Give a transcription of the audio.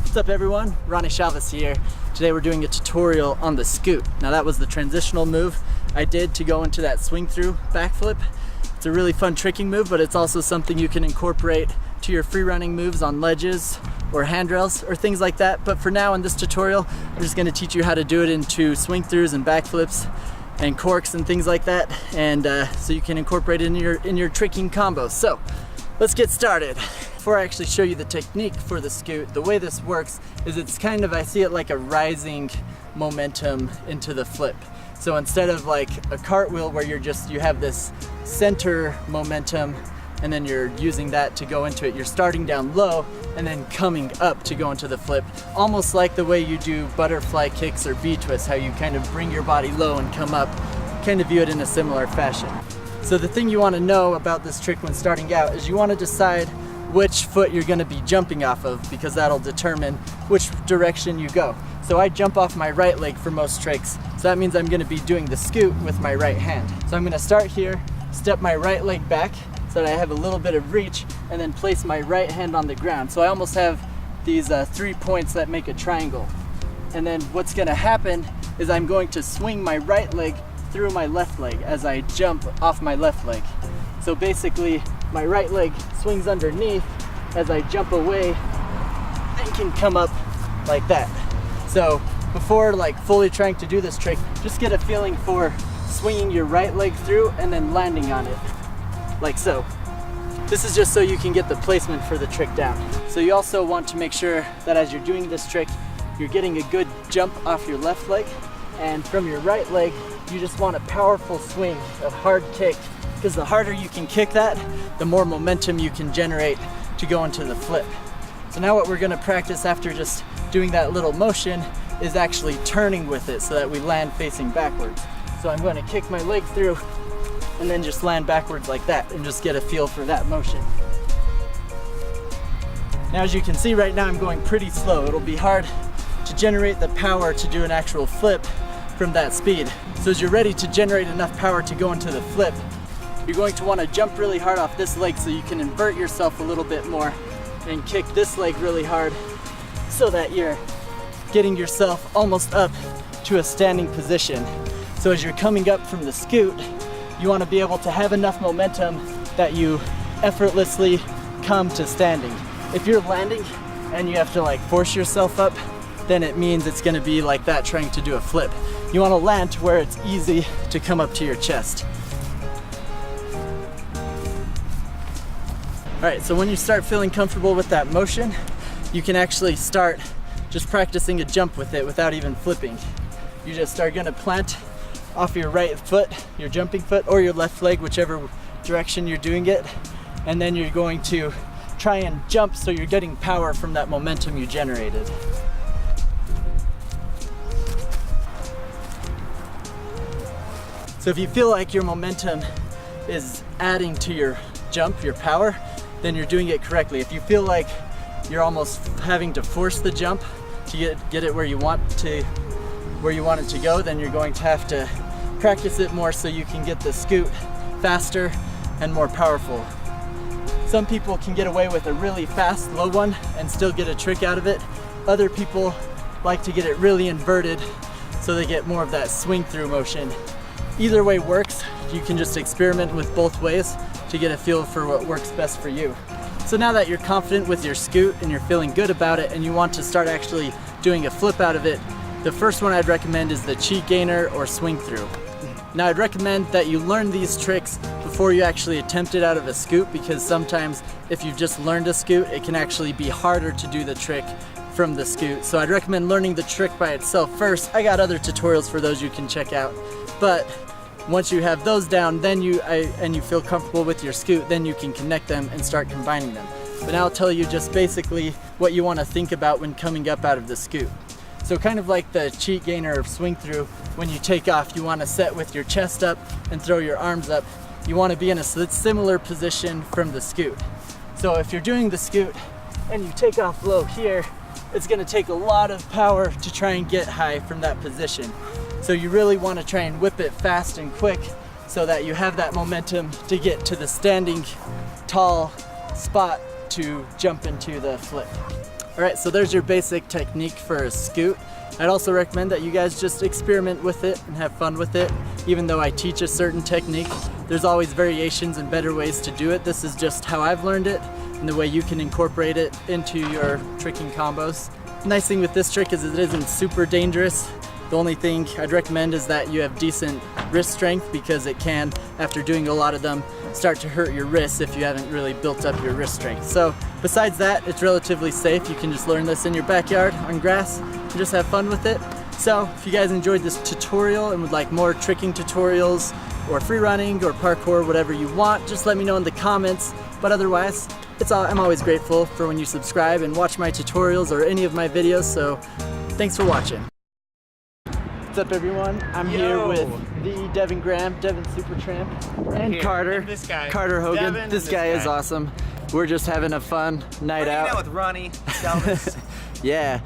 What's up everyone, Ronnie Chavez here. Today we're doing a tutorial on the scoot. Now that was the transitional move I did to go into that swing through backflip. It's a really fun tricking move, but it's also something you can incorporate to your free running moves on ledges or handrails or things like that. But for now in this tutorial, I'm just gonna teach you how to do it into swing throughs and backflips and corks and things like that. And so you can incorporate it in your tricking combos. So let's get started. Before I actually show you the technique for the scoot, the way this works is it's kind of, I see it like a rising momentum into the flip. So instead of like a cartwheel where you have this center momentum and then you're using that to go into it, you're starting down low and then coming up to go into the flip. Almost like the way you do butterfly kicks or V-twists, how you kind of bring your body low and come up, kind of view it in a similar fashion. So the thing you want to know about this trick when starting out is you want to decide which foot you're going to be jumping off of, because that'll determine which direction you go. So I jump off my right leg for most tricks, so that means I'm going to be doing the scoot with my right hand. So I'm going to start here, step my right leg back so that I have a little bit of reach, and then place my right hand on the ground. So I almost have these 3 points that make a triangle. And then what's going to happen is I'm going to swing my right leg through my left leg as I jump off my left leg. So basically my right leg swings underneath as I jump away and can come up like that. So before like fully trying to do this trick, just get a feeling for swinging your right leg through and then landing on it, like so. This is just so you can get the placement for the trick down. So you also want to make sure that as you're doing this trick, you're getting a good jump off your left leg, and from your right leg, you just want a powerful swing, a hard kick, because the harder you can kick that, the more momentum you can generate to go into the flip. So now what we're going to practice after just doing that little motion is actually turning with it so that we land facing backwards. So I'm going to kick my leg through and then just land backwards like that and just get a feel for that motion. Now as you can see right now, I'm going pretty slow. It'll be hard to generate the power to do an actual flip from that speed. So as you're ready to generate enough power to go into the flip, you're going to want to jump really hard off this leg so you can invert yourself a little bit more and kick this leg really hard so that you're getting yourself almost up to a standing position. So as you're coming up from the scoot, you want to be able to have enough momentum that you effortlessly come to standing. If you're landing and you have to like force yourself up, then it means it's going to be like that trying to do a flip. You want to land to where it's easy to come up to your chest. Alright, so when you start feeling comfortable with that motion, you can actually start just practicing a jump with it without even flipping. You just are going to plant off your right foot, your jumping foot, or your left leg, whichever direction you're doing it, and then you're going to try and jump so you're getting power from that momentum you generated. So if you feel like your momentum is adding to your jump, your power, then you're doing it correctly. If you feel like you're almost having to force the jump to get it where you want it to go, then you're going to have to practice it more so you can get the scoot faster and more powerful. Some people can get away with a really fast low one and still get a trick out of it. Other people like to get it really inverted so they get more of that swing through motion. Either way works. You can just experiment with both ways to get a feel for what works best for you. So now that you're confident with your scoot and you're feeling good about it and you want to start actually doing a flip out of it, the first one I'd recommend is the cheat gainer or swing through. Now I'd recommend that you learn these tricks before you actually attempt it out of a scoot, because sometimes if you've just learned a scoot, it can actually be harder to do the trick from the scoot. So I'd recommend learning the trick by itself first. I got other tutorials for those you can check out, but once you have those down, then you feel comfortable with your scoot, then you can connect them and start combining them. But now I'll tell you just basically what you want to think about when coming up out of the scoot. So kind of like the cheat gainer or swing through, when you take off, you want to set with your chest up and throw your arms up. You want to be in a similar position from the scoot. So if you're doing the scoot and you take off low here, it's going to take a lot of power to try and get high from that position. So you really want to try and whip it fast and quick so that you have that momentum to get to the standing tall spot to jump into the flip. All right, so there's your basic technique for a scoot. I'd also recommend that you guys just experiment with it and have fun with it. Even though I teach a certain technique, there's always variations and better ways to do it. This is just how I've learned it and the way you can incorporate it into your tricking combos. Nice thing with this trick is it isn't super dangerous. The only thing I'd recommend is that you have decent wrist strength, because it can, after doing a lot of them, start to hurt your wrists if you haven't really built up your wrist strength. So besides that, it's relatively safe. You can just learn this in your backyard on grass and just have fun with it. So if you guys enjoyed this tutorial and would like more tricking tutorials or free running or parkour, whatever you want, just let me know in the comments. But otherwise, I'm always grateful for when you subscribe and watch my tutorials or any of my videos, so thanks for watching. What's up, everyone? I'm here with the Devin Graham, Devin Supertramp, and Carter. And this guy, Carter Hogan. Devin, This guy is awesome. We're just having a fun night Hanging out. out with Ronnie, Dalvis. Yeah.